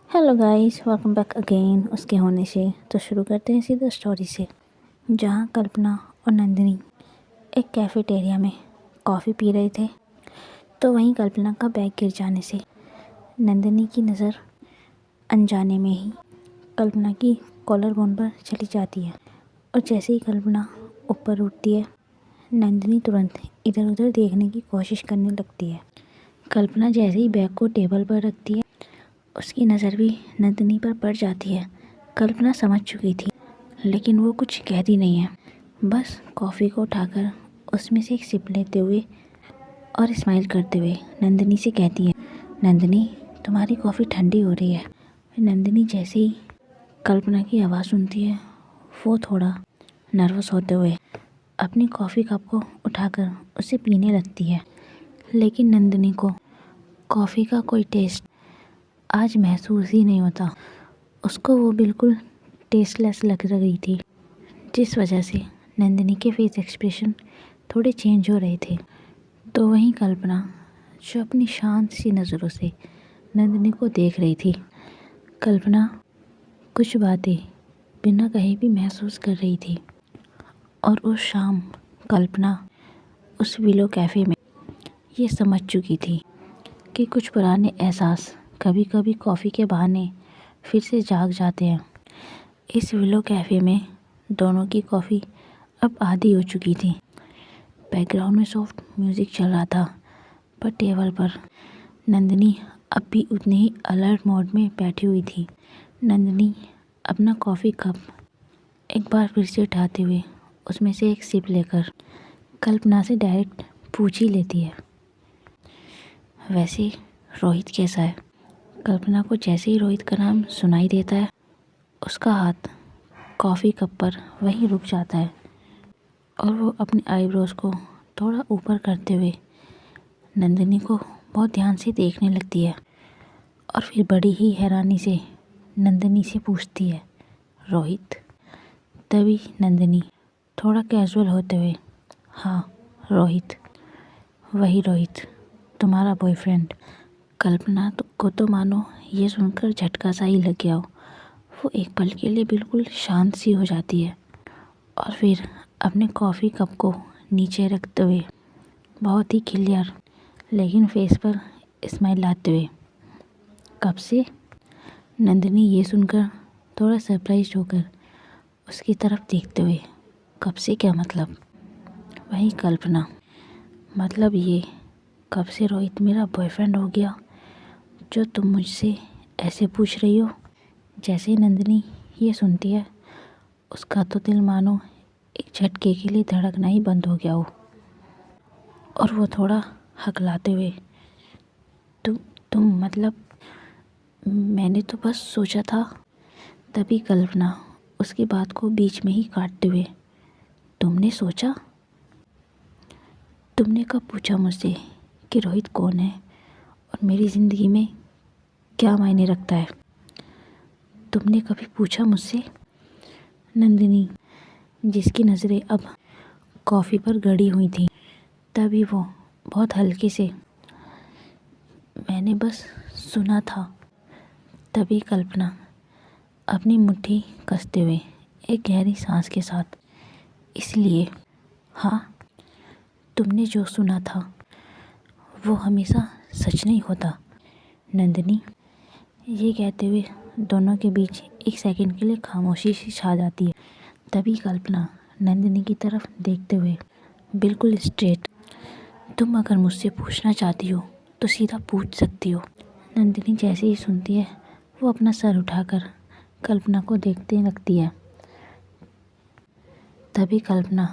Hello guys, welcome back again. उसके होने से तो शुरू करते हैं सीधा स्टोरी से। जहाँ कल्पना और नंदिनी एक कैफेटेरिया में कॉफ़ी पी रहे थे, तो वहीं कल्पना का बैग गिर जाने से नंदिनी की नज़र अनजाने में ही कल्पना की कॉलर बोन पर चली जाती है। और जैसे ही कल्पना ऊपर उठती है, नंदिनी तुरंत इधर उधर देखने की कोशिश करने लगती है। कल्पना जैसे ही बैग को टेबल पर रखती है, उसकी नज़र भी नंदिनी पर पड़ जाती है। कल्पना समझ चुकी थी, लेकिन वो कुछ कहती नहीं है। बस कॉफ़ी को उठाकर उसमें से एक सिप लेते हुए और स्माइल करते हुए नंदिनी से कहती है, नंदिनी तुम्हारी कॉफ़ी ठंडी हो रही है। नंदिनी जैसे ही कल्पना की आवाज़ सुनती है, वो थोड़ा नर्वस होते हुए अपनी कॉफ़ी कप को उठाकर उसे पीने लगती है। लेकिन नंदिनी को कॉफ़ी का कोई टेस्ट आज महसूस ही नहीं होता। उसको वो बिल्कुल टेस्टलेस लग रही थी, जिस वजह से नंदिनी के फेस एक्सप्रेशन थोड़े चेंज हो रहे थे। तो वहीं कल्पना, जो अपनी शांत सी नज़रों से नंदिनी को देख रही थी, कल्पना कुछ बातें बिना कहे भी महसूस कर रही थी। और उस शाम कल्पना उस विलो कैफ़े में ये समझ चुकी थी कि कुछ पुराने एहसास कभी कभी कॉफ़ी के बहाने फिर से जाग जाते हैं। इस विलो कैफ़े में दोनों की कॉफ़ी अब आधी हो चुकी थी। बैकग्राउंड में सॉफ्ट म्यूज़िक चल रहा था, पर टेबल पर नंदिनी अब भी उतने ही अलर्ट मोड में बैठी हुई थी। नंदिनी अपना कॉफ़ी कप एक बार फिर से उठाते हुए उसमें से एक सिप लेकर कल्पना से डायरेक्ट पूछ ही लेती है, वैसे रोहित कैसा है? कल्पना को जैसे ही रोहित का नाम सुनाई देता है, उसका हाथ कॉफ़ी कप पर वहीं रुक जाता है और वो अपने आईब्रोज़ को थोड़ा ऊपर करते हुए नंदिनी को बहुत ध्यान से देखने लगती है। और फिर बड़ी ही हैरानी से नंदिनी से पूछती है, रोहित? तभी नंदिनी थोड़ा कैजुअल होते हुए, हाँ रोहित, वही रोहित, तुम्हारा बॉयफ्रेंड। कल्पना को तो मानो ये सुनकर झटका सा ही लग गया हो। वो एक पल के लिए बिल्कुल शांत सी हो जाती है और फिर अपने कॉफ़ी कप को नीचे रखते हुए बहुत ही क्लियर लेकिन फेस पर स्माइल लाते हुए, कब से? नंदिनी ये सुनकर थोड़ा सरप्राइज होकर उसकी तरफ देखते हुए, कब से क्या मतलब? वही कल्पना, मतलब ये कब से रोहित मेरा बॉयफ्रेंड हो गया, जो तुम मुझसे ऐसे पूछ रही हो? जैसे ही नंदिनी ये सुनती है, उसका तो दिल मानो एक झटके के लिए धड़कना ही बंद हो गया हो और वो थोड़ा हकलाते हुए, तुम मतलब, मैंने तो बस सोचा था। तभी कल्पना उसकी बात को बीच में ही काटते हुए, तुमने सोचा? तुमने कब पूछा मुझसे कि रोहित कौन है और मेरी ज़िंदगी में क्या मायने रखता है? तुमने कभी पूछा मुझसे? नंदिनी, जिसकी नज़रें अब कॉफ़ी पर गड़ी हुई थी, तभी वो बहुत हल्के से, मैंने बस सुना था। तभी कल्पना अपनी मुट्ठी कसते हुए एक गहरी सांस के साथ, इसलिए हाँ, तुमने जो सुना था वो हमेशा सच नहीं होता। नंदिनी, ये कहते हुए दोनों के बीच एक सेकंड के लिए खामोशी सी छा जाती है। तभी कल्पना नंदिनी की तरफ देखते हुए बिल्कुल स्ट्रेट, तुम अगर मुझसे पूछना चाहती हो तो सीधा पूछ सकती हो। नंदिनी जैसे ही सुनती है, वो अपना सर उठाकर कल्पना को देखते लगती है। तभी कल्पना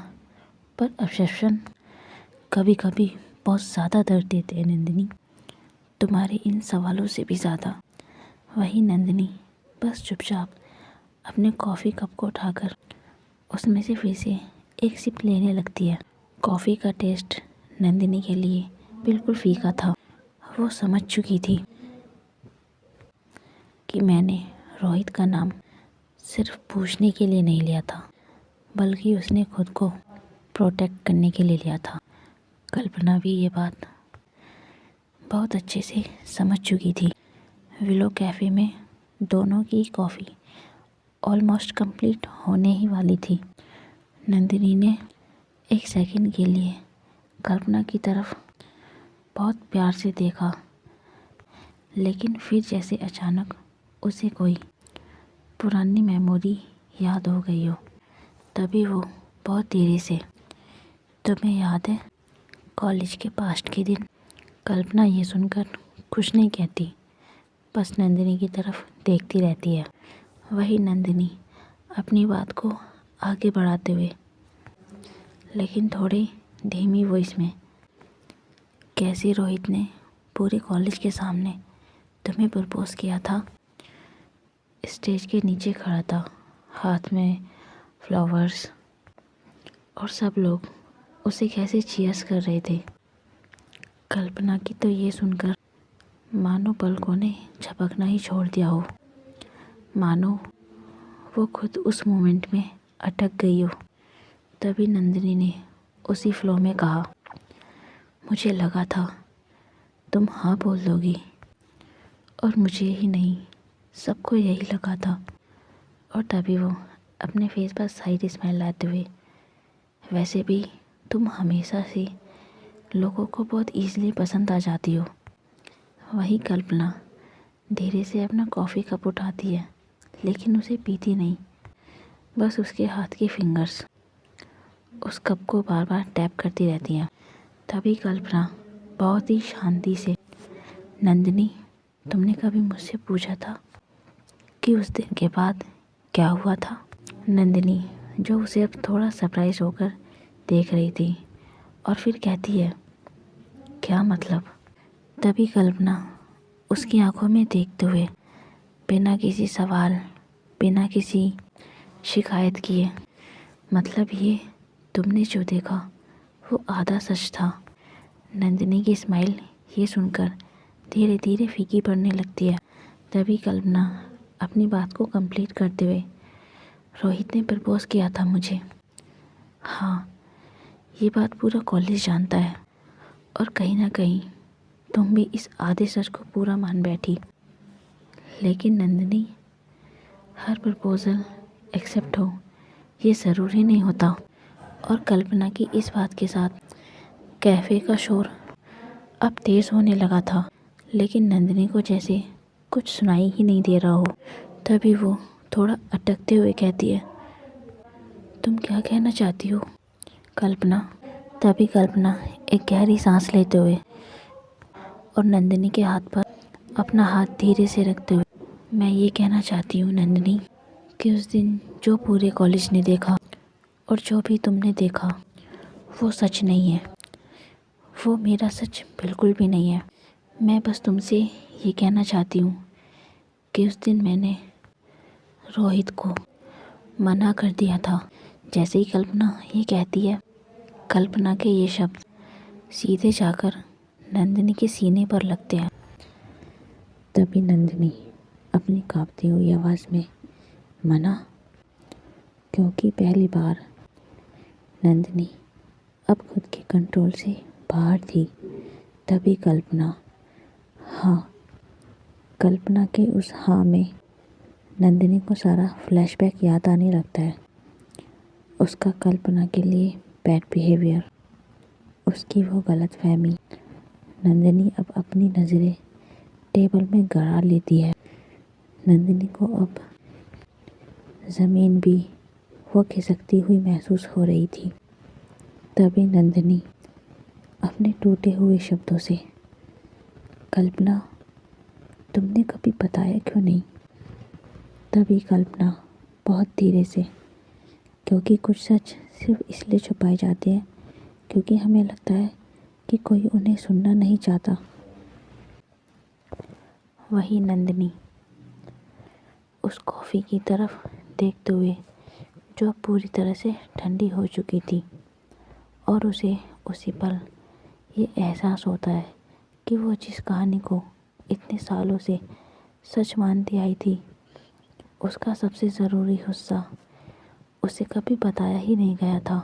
पर ऑब्सेशन कभी कभी बहुत ज़्यादा दर्द देते हैं नंदिनी, तुम्हारे इन सवालों से भी ज़्यादा। वही नंदिनी बस चुपचाप अपने कॉफ़ी कप को उठाकर उसमें से फिर से एक सिप लेने लगती है। कॉफ़ी का टेस्ट नंदिनी के लिए बिल्कुल फीका था। वो समझ चुकी थी कि मैंने रोहित का नाम सिर्फ पूछने के लिए नहीं लिया था, बल्कि उसने खुद को प्रोटेक्ट करने के लिए लिया था। कल्पना भी ये बात बहुत अच्छे से समझ चुकी थी। विलो कैफ़े में दोनों की कॉफ़ी ऑलमोस्ट कंप्लीट होने ही वाली थी। नंदिनी ने एक सेकंड के लिए कल्पना की तरफ बहुत प्यार से देखा, लेकिन फिर जैसे अचानक उसे कोई पुरानी मेमोरी याद हो गई हो। तभी वो बहुत धीरे से, तुम्हें याद है कॉलेज के पास्ट के दिन? कल्पना ये सुनकर कुछ नहीं कहती, बस नंदिनी की तरफ देखती रहती है। वही नंदिनी अपनी बात को आगे बढ़ाते हुए, लेकिन थोड़ी धीमी वॉइस में, कैसे रोहित ने पूरे कॉलेज के सामने तुम्हें प्रपोज किया था? स्टेज के नीचे खड़ा था, हाथ में फ्लावर्स, और सब लोग उसे कैसे चीयर्स कर रहे थे। कल्पना की तो ये सुनकर मानो पलकों ने झपकना ही छोड़ दिया हो, मानो वो खुद उस मोमेंट में अटक गई हो। तभी नंदिनी ने उसी फ्लो में कहा, मुझे लगा था तुम हाँ बोल दोगी, और मुझे ही नहीं सबको यही लगा था। और तभी वो अपने फेस पर साइड स्माइल लाते हुए, वैसे भी तुम हमेशा से लोगों को बहुत ईजिली पसंद आ जाती हो। वही कल्पना धीरे से अपना कॉफ़ी कप उठाती है, लेकिन उसे पीती नहीं, बस उसके हाथ की फिंगर्स उस कप को बार बार टैप करती रहती हैं। तभी कल्पना बहुत ही शांति से, नंदिनी तुमने कभी मुझसे पूछा था कि उस दिन के बाद क्या हुआ था? नंदिनी जो उसे अब थोड़ा सरप्राइज होकर देख रही थी, और फिर कहती है, क्या मतलब? तभी कल्पना उसकी आंखों में देखते हुए, बिना किसी सवाल, बिना किसी शिकायत किए, मतलब ये तुमने जो देखा वो आधा सच था। नंदिनी की स्माइल ये सुनकर धीरे धीरे फीकी पड़ने लगती है। तभी कल्पना अपनी बात को कंप्लीट करते हुए, रोहित ने प्रपोज किया था मुझे। हाँ, ये बात पूरा कॉलेज जानता है, और कहीं ना कहीं तुम भी इस आधे सच को पूरा मान बैठी। लेकिन नंदिनी, हर प्रपोज़ल एक्सेप्ट हो ये ज़रूरी नहीं होता। और कल्पना की इस बात के साथ कैफ़े का शोर अब तेज़ होने लगा था, लेकिन नंदिनी को जैसे कुछ सुनाई ही नहीं दे रहा हो। तभी वो थोड़ा अटकते हुए कहती है, तुम क्या कहना चाहती हो कल्पना? तभी कल्पना एक गहरी सांस लेते हुए और नंदिनी के हाथ पर अपना हाथ धीरे से रखते हुए, मैं ये कहना चाहती हूँ नंदिनी, कि उस दिन जो पूरे कॉलेज ने देखा और जो भी तुमने देखा वो सच नहीं है, वो मेरा सच बिल्कुल भी नहीं है। मैं बस तुमसे ये कहना चाहती हूँ कि उस दिन मैंने रोहित को मना कर दिया था। जैसे ही कल्पना ये कहती है, कल्पना के ये शब्द सीधे जाकर नंदिनी के सीने पर लगते हैं। तभी नंदिनी अपनी कांपती हुई आवाज़ में, मना? क्योंकि पहली बार नंदिनी अब खुद के कंट्रोल से बाहर थी। तभी कल्पना, हाँ, कल्पना के उस हाँ में नंदिनी को सारा फ्लैशबैक याद आने लगता है। उसका कल्पना के लिए बैड बिहेवियर, उसकी वो गलतफहमी। नंदिनी अब अपनी नज़रें टेबल में गड़ा लेती है। नंदिनी को अब ज़मीन भी वो खिसकती हुई महसूस हो रही थी। तभी नंदिनी अपने टूटे हुए शब्दों से, कल्पना तुमने कभी बताया क्यों नहीं? तभी कल्पना बहुत धीरे से, क्योंकि कुछ सच सिर्फ इसलिए छुपाए जाते हैं क्योंकि हमें लगता है कि कोई उन्हें सुनना नहीं चाहता। वही नंदिनी उस कॉफ़ी की तरफ देखते हुए, जो पूरी तरह से ठंडी हो चुकी थी, और उसे उसी पल ये एहसास होता है कि वो जिस कहानी को इतने सालों से सच मानती आई थी, उसका सबसे ज़रूरी हिस्सा उसे कभी बताया ही नहीं गया था,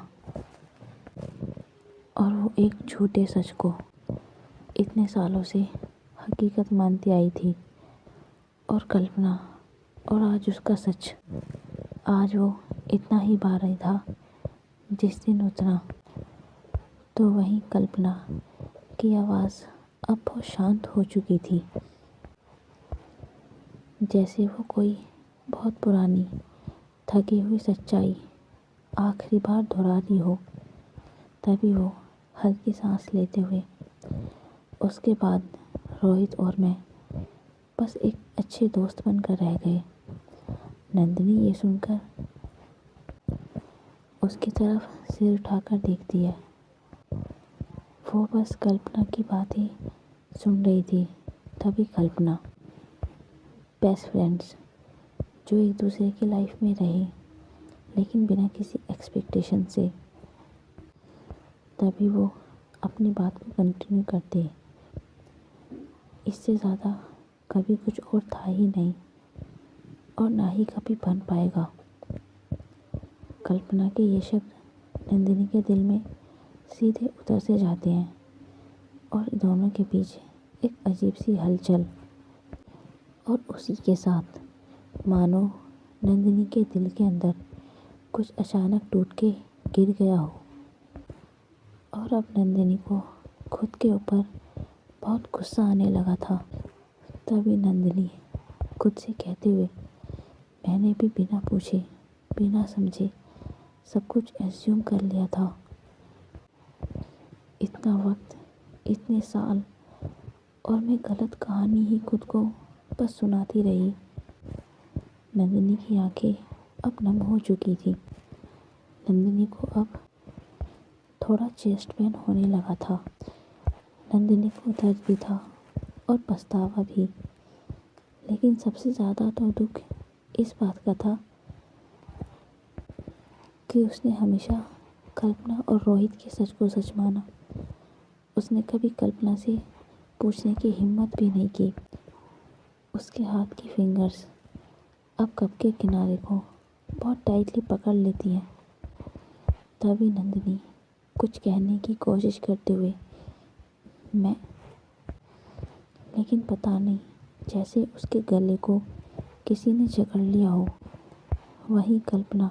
और वो एक झूठे सच को इतने सालों से हकीकत मानती आई थी। और कल्पना और आज उसका सच। आज वो इतना ही भारी था जिस दिन उतना। तो वहीं कल्पना की आवाज़ अब बहुत शांत हो चुकी थी, जैसे वो कोई बहुत पुरानी थकी हुई सच्चाई आखिरी बार दोहरा रही हो। तभी वो हल्की सांस लेते हुए, उसके बाद रोहित और मैं बस एक अच्छे दोस्त बनकर रह गए। नंदिनी ये सुनकर उसकी तरफ सिर उठाकर देखती है। वो बस कल्पना की बातें सुन रही थी। तभी कल्पना, बेस्ट फ्रेंड्स जो एक दूसरे की लाइफ में रहे लेकिन बिना किसी एक्सपेक्टेशन से, तभी वो अपनी बात को कंटिन्यू करते। इससे ज़्यादा कभी कुछ और था ही नहीं और ना ही कभी बन पाएगा। कल्पना के ये शब्द नंदिनी के दिल में सीधे उतर से जाते हैं और दोनों के बीच एक अजीब सी हलचल, और उसी के साथ मानो नंदिनी के दिल के अंदर कुछ अचानक टूट के गिर गया हो। और अब नंदिनी को खुद के ऊपर बहुत गुस्सा आने लगा था। तभी नंदिनी खुद से कहते हुए, मैंने भी बिना पूछे बिना समझे सब कुछ एज्यूम कर लिया था। इतना वक्त, इतने साल, और मैं गलत कहानी ही खुद को बस सुनाती रही। नंदिनी की आंखें अब नम हो चुकी थी। नंदिनी को अब थोड़ा चेस्ट पेन होने लगा था। नंदिनी को दर्द भी था और पछतावा भी, लेकिन सबसे ज़्यादा तो दुख इस बात का था कि उसने हमेशा कल्पना और रोहित के सच को सच माना। उसने कभी कल्पना से पूछने की हिम्मत भी नहीं की। उसके हाथ की फिंगर्स अब कप के किनारे को बहुत टाइटली पकड़ लेती हैं। तभी नंदिनी कुछ कहने की कोशिश करते हुए, मैं, लेकिन पता नहीं, जैसे उसके गले को किसी ने जकड़ लिया हो। वहीं कल्पना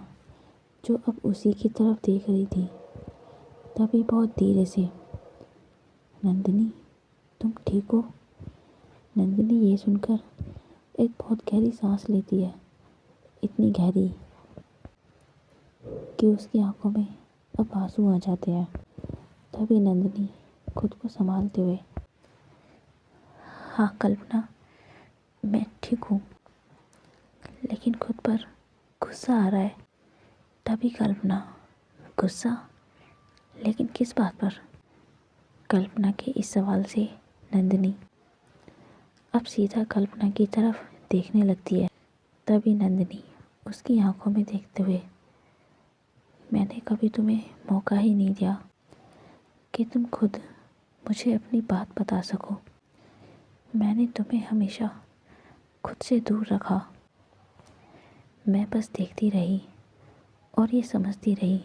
जो अब उसी की तरफ देख रही थी, तभी बहुत धीरे से, नंदिनी तुम ठीक हो? नंदिनी ये सुनकर एक बहुत गहरी सांस लेती है, इतनी गहरी कि उसकी आंखों में अब आंसू आ जाते हैं। तभी नंदिनी खुद को संभालते हुए, हाँ कल्पना, मैं ठीक हूँ, लेकिन खुद पर गुस्सा आ रहा है। तभी कल्पना, गुस्सा? लेकिन किस बात पर? कल्पना के इस सवाल से नंदिनी अब सीधा कल्पना की तरफ देखने लगती है। तभी नंदिनी उसकी आंखों में देखते हुए, मैंने कभी तुम्हें मौका ही नहीं दिया कि तुम खुद मुझे अपनी बात बता सको। मैंने तुम्हें हमेशा खुद से दूर रखा। मैं बस देखती रही और ये समझती रही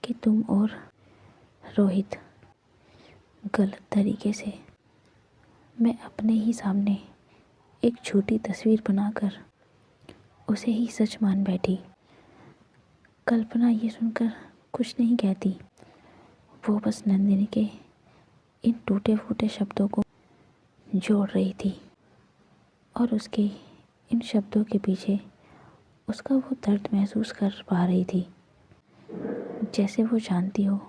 कि तुम और रोहित गलत तरीके से, मैं अपने ही सामने एक छोटी तस्वीर बनाकर उसे ही सच मान बैठी। कल्पना ये सुनकर कुछ नहीं कहती। वो बस नंदिनी के इन टूटे फूटे शब्दों को जोड़ रही थी और उसके इन शब्दों के पीछे उसका वो दर्द महसूस कर पा रही थी। जैसे वो जानती हो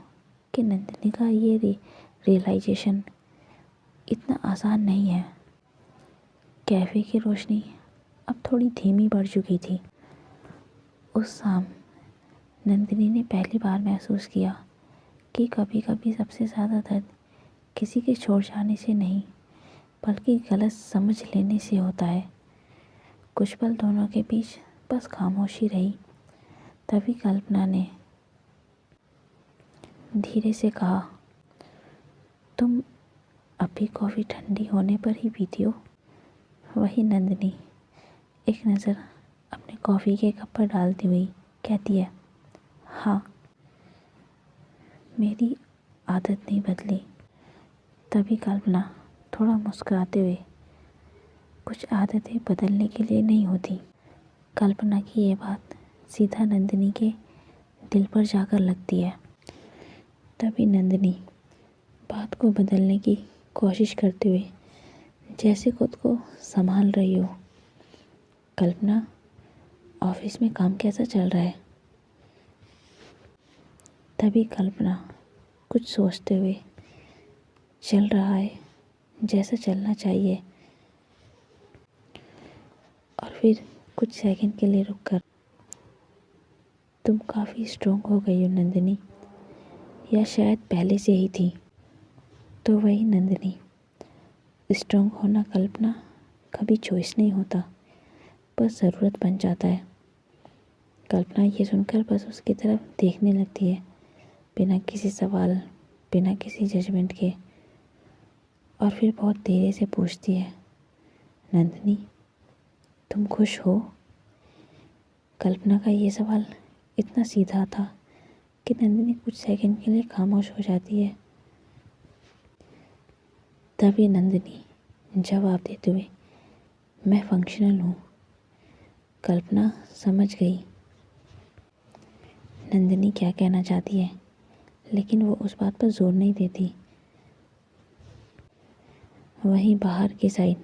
कि नंदिनी का ये रियलाइजेशन इतना आसान नहीं है। कैफ़े की रोशनी अब थोड़ी धीमी बढ़ चुकी थी। उस शाम नंदिनी ने पहली बार महसूस किया कि कभी कभी सबसे ज़्यादा दर्द किसी के छोड़ जाने से नहीं, बल्कि गलत समझ लेने से होता है। कुछ पल दोनों के बीच बस खामोशी रही। तभी कल्पना ने धीरे से कहा, तुम अभी कॉफ़ी ठंडी होने पर ही पीती हो? वही नंदिनी एक नज़र अपने कॉफ़ी के कप पर डालती हुई कहती है, हाँ, मेरी आदत नहीं बदली। तभी कल्पना थोड़ा मुस्कुराते हुए, कुछ आदतें बदलने के लिए नहीं होती। कल्पना की ये बात सीधा नंदिनी के दिल पर जाकर लगती है। तभी नंदिनी बात को बदलने की कोशिश करते हुए जैसे खुद को संभाल रही हो। कल्पना, ऑफिस में काम कैसा चल रहा है? तभी कल्पना कुछ सोचते हुए, चल रहा है जैसा चलना चाहिए। और फिर कुछ सेकंड के लिए रुककर, तुम काफ़ी स्ट्रोंग हो गई हो नंदिनी, या शायद पहले से ही थी। तो वही नंदिनी, स्ट्रोंग होना कल्पना कभी चॉइस नहीं होता, बस ज़रूरत बन जाता है। कल्पना ये सुनकर बस उसकी तरफ देखने लगती है, बिना किसी सवाल, बिना किसी जजमेंट के। और फिर बहुत धीरे से पूछती है, नंदिनी, तुम खुश हो? कल्पना का ये सवाल इतना सीधा था कि नंदिनी कुछ सेकंड के लिए खामोश हो जाती है। तभी नंदिनी जवाब देते हुए, मैं फंक्शनल हूँ। कल्पना समझ गई नंदिनी क्या कहना चाहती है, लेकिन वो उस बात पर जोर नहीं देती। वहीं बाहर की साइड,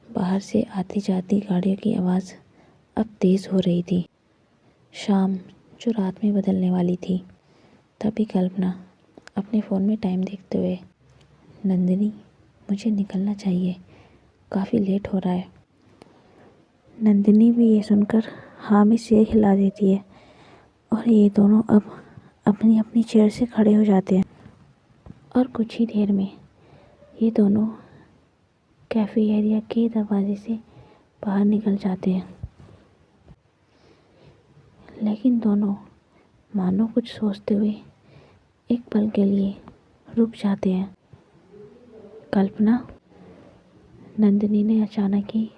बाहर से आती जाती गाड़ियों की आवाज़ अब तेज़ हो रही थी। शाम जो रात में बदलने वाली थी। तभी कल्पना अपने फ़ोन में टाइम देखते हुए, नंदिनी, मुझे निकलना चाहिए, काफ़ी लेट हो रहा है। नंदिनी भी ये सुनकर हाँ में सिर हिला देती है और ये दोनों अब अपनी अपनी चेयर से खड़े हो जाते हैं। और कुछ ही देर में ये दोनों कैफ़े एरिया के दरवाजे से बाहर निकल जाते हैं। लेकिन दोनों मानो कुछ सोचते हुए एक पल के लिए रुक जाते हैं। कल्पना, नंदिनी ने अचानक ही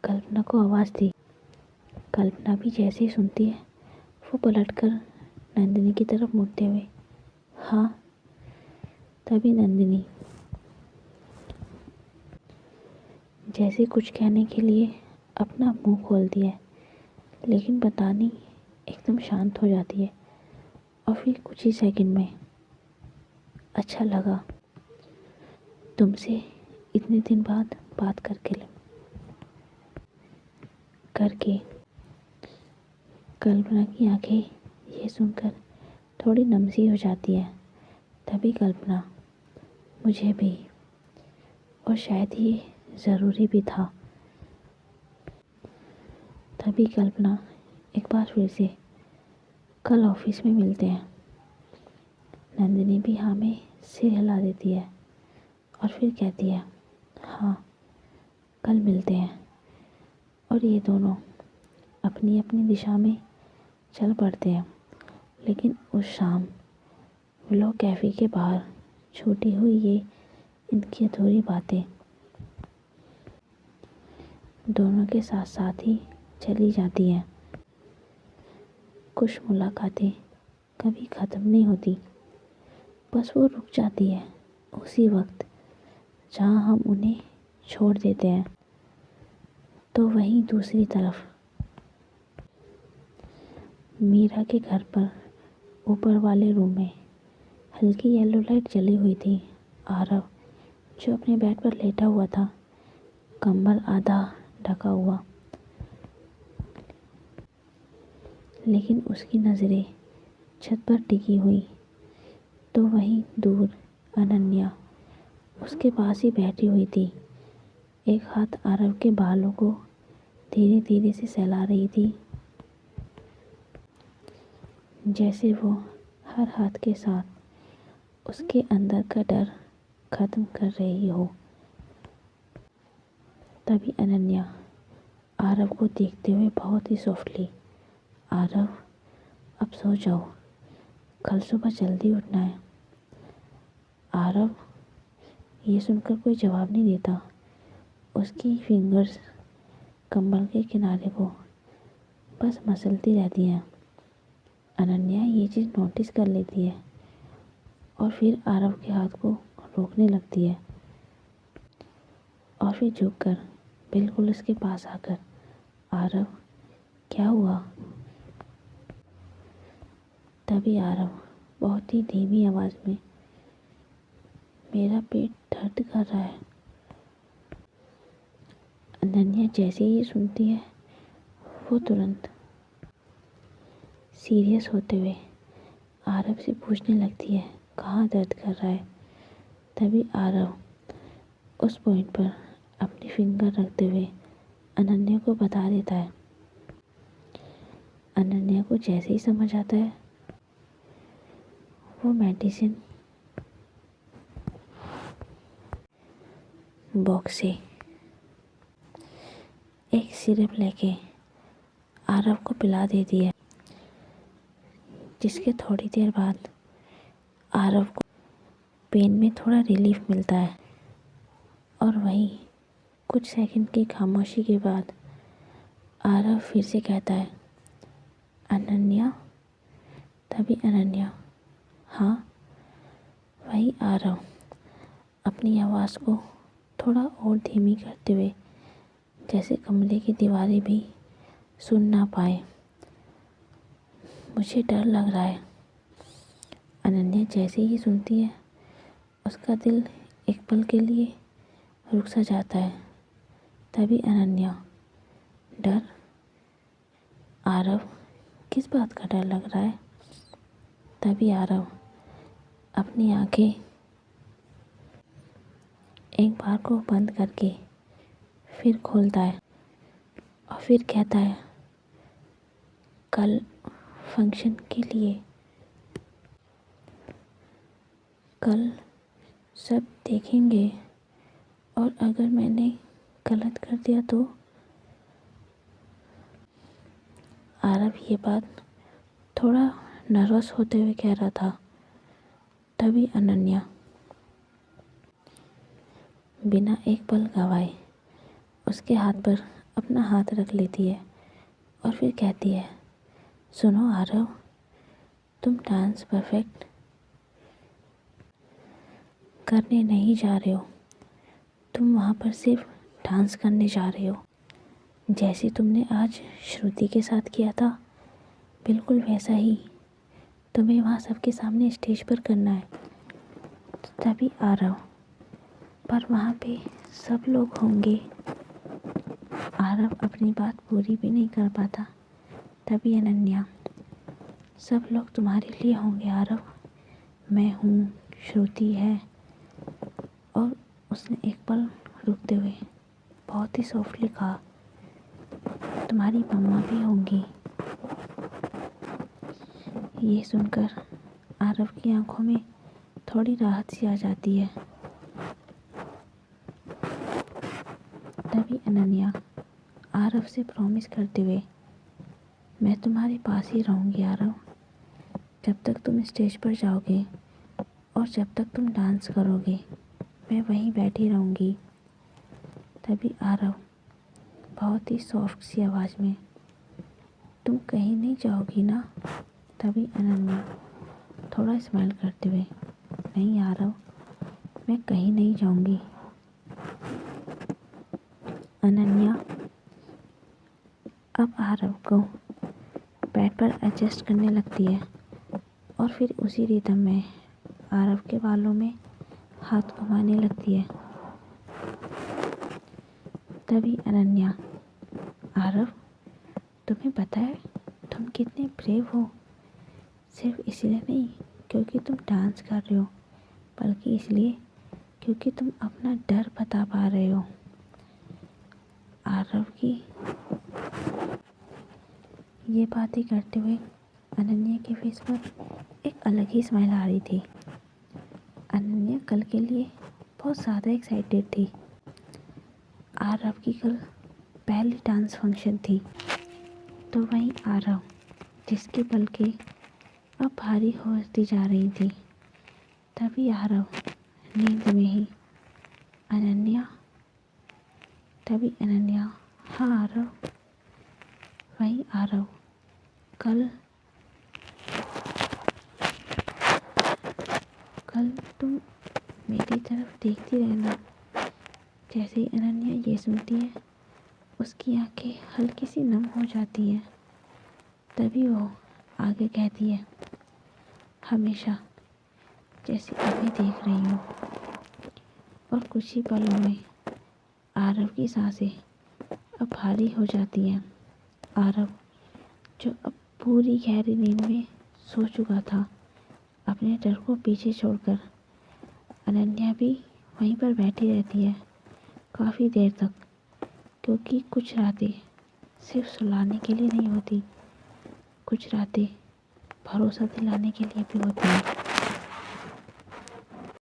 कल्पना को आवाज़ दी। कल्पना भी जैसे ही सुनती है, वो पलटकर नंदिनी की तरफ मुड़ते हुए, हाँ। तभी नंदिनी जैसे कुछ कहने के लिए अपना मुंह खोलती है, लेकिन पता नहीं एकदम शांत हो जाती है। और फिर कुछ ही सेकंड में, अच्छा लगा तुमसे इतने दिन बाद बात करके। कल्पना की आंखें ये सुनकर थोड़ी नम सी हो जाती है। तभी कल्पना, मुझे भी, और शायद ये ज़रूरी भी था। तभी कल्पना एक बार फिर से, कल ऑफिस में मिलते हैं। नंदिनी भी हाँ में सिर हिला देती है और फिर कहती है, हाँ, कल मिलते हैं। और ये दोनों अपनी अपनी दिशा में चल पड़ते हैं। लेकिन उस शाम विलो कैफ़े के बाहर छूटी हुई ये इनकी अधूरी बातें दोनों के साथ साथ ही चली जाती हैं। कुछ मुलाकातें कभी ख़त्म नहीं होती, बस वो रुक जाती है उसी वक्त जहाँ हम उन्हें छोड़ देते हैं। तो वहीं दूसरी तरफ मीरा के घर पर ऊपर वाले रूम में हल्की येलो लाइट जली हुई थी। आरव जो अपने बेड पर लेटा हुआ था, कंबल आधा ढका हुआ, लेकिन उसकी नज़रें छत पर टिकी हुई। तो वहीं दूर अनन्या उसके पास ही बैठी हुई थी, एक हाथ आरव के बालों को धीरे धीरे से सहला रही थी, जैसे वो हर हाथ के साथ उसके अंदर का डर ख़त्म कर रही हो। तभी अनन्या आरव को देखते हुए बहुत ही सॉफ्टली, आरव, अब सो जाओ, कल सुबह जल्दी उठना है। आरव ये सुनकर कोई जवाब नहीं देता। उसकी फिंगर्स कंबल के किनारे को बस मसलती रहती हैं। अनन्या ये चीज़ नोटिस कर लेती है और फिर आरव के हाथ को रोकने लगती है। फिर झुककर बिल्कुल उसके पास आकर, आरव क्या हुआ? तभी आरव बहुत ही धीमी आवाज़ में, मेरा पेट दर्द कर रहा है। अनन्या जैसे ही सुनती है वो तुरंत सीरियस होते हुए आरव से पूछने लगती है, कहाँ दर्द कर रहा है? तभी आरव उस पॉइंट पर अपनी फिंगर रखते हुए अनन्या को बता देता है। अनन्या को जैसे ही समझ आता है वो मेडिसिन बॉक्स से एक सिरप लेके आरव को पिला देती है, जिसके थोड़ी देर बाद आरव को पेन में थोड़ा रिलीफ मिलता है। और वहीं कुछ सेकंड की खामोशी के बाद आरव फिर से कहता है, अनन्या। तभी अनन्या, हाँ? वही आरव अपनी आवाज़ को थोड़ा और धीमी करते हुए, जैसे कमरे की दीवारें भी सुन ना पाए, मुझे डर लग रहा है। अनन्या जैसे ही सुनती है उसका दिल एक पल के लिए रुक सा जाता है। तभी अनन्या, डर? आरव, किस बात का डर लग रहा है? तभी आरव अपनी आंखें एक बार को बंद करके फिर खोलता है और फिर कहता है, कल फंक्शन के लिए कल सब देखेंगे, और अगर मैंने गलत कर दिया तो? आरव ये बात थोड़ा नर्वस होते हुए कह रहा था। तभी अनन्या बिना एक पल गवाए उसके हाथ पर अपना हाथ रख लेती है और फिर कहती है, सुनो आरव, तुम डांस परफेक्ट करने नहीं जा रहे हो, तुम वहाँ पर सिर्फ डांस करने जा रहे हो। जैसे तुमने आज श्रुति के साथ किया था, बिल्कुल वैसा ही तुम्हें वहाँ सबके सामने स्टेज पर करना है। तभी आरव, पर वहाँ पे सब लोग होंगे। आरव अपनी बात पूरी भी नहीं कर पाता। तभी अनन्या, सब लोग तुम्हारे लिए होंगे आरव, मैं हूँ, श्रुति है। और उसने एक पल रुकते हुए बहुत ही सॉफ्टली कहा, तुम्हारी मम्मा भी होंगी। ये सुनकर आरव की आंखों में थोड़ी राहत सी आ जाती है। तभी अनन्या आरव से प्रॉमिस करते हुए, मैं तुम्हारे पास ही रहूँगी आरव, जब तक तुम स्टेज पर जाओगे और जब तक तुम डांस करोगे, मैं वहीं बैठी रहूँगी। तभी आरव बहुत ही सॉफ्ट सी आवाज़ में, तुम कहीं नहीं जाओगी ना? तभी अनन्या थोड़ा स्माइल करते हुए, नहीं आरव, मैं कहीं नहीं जाऊँगी। अनन्या अब आरव को बेड पर एडजस्ट करने लगती है और फिर उसी रिदम में आरव के बालों में हाथ घुमाने लगती है। तभी अनन्या, आरव, तुम्हें पता है तुम कितने ब्रेव हो? सिर्फ इसलिए नहीं क्योंकि तुम डांस कर रहे हो, बल्कि इसलिए क्योंकि तुम अपना डर बता पा रहे हो। आरव की ये बातें करते हुए अनन्या के फेस पर एक अलग ही स्माइल आ रही थी। अनन्या कल के लिए बहुत ज़्यादा एक्साइटेड थी। आरव की कल पहली डांस फंक्शन थी। तो वहीं आरव, जिसकी पलकें अब भारी होती जा रही थी। तभी आरव नींद में ही, अनन्या। तभी अनन्या, हाँ आरव। वहीं आरव, कल तुम मेरी तरफ देखती रहना, जैसे ही अनन्या ये सुनती है उसकी आंखें हल्की सी नम हो जाती हैं। तभी वो आगे कहती है, हमेशा जैसे अभी देख रही हूँ। और कुछ ही पलों में आरव की सांसें अब भारी हो जाती हैं। आरव जो अब पूरी गहरी नींद में सो चुका था, अपने डर को पीछे छोड़कर अनन्या भी वहीं पर बैठी रहती है काफ़ी देर तक, क्योंकि कुछ रातें सिर्फ सुलाने के लिए नहीं होती, कुछ रातें भरोसा दिलाने के लिए भी होती हैं।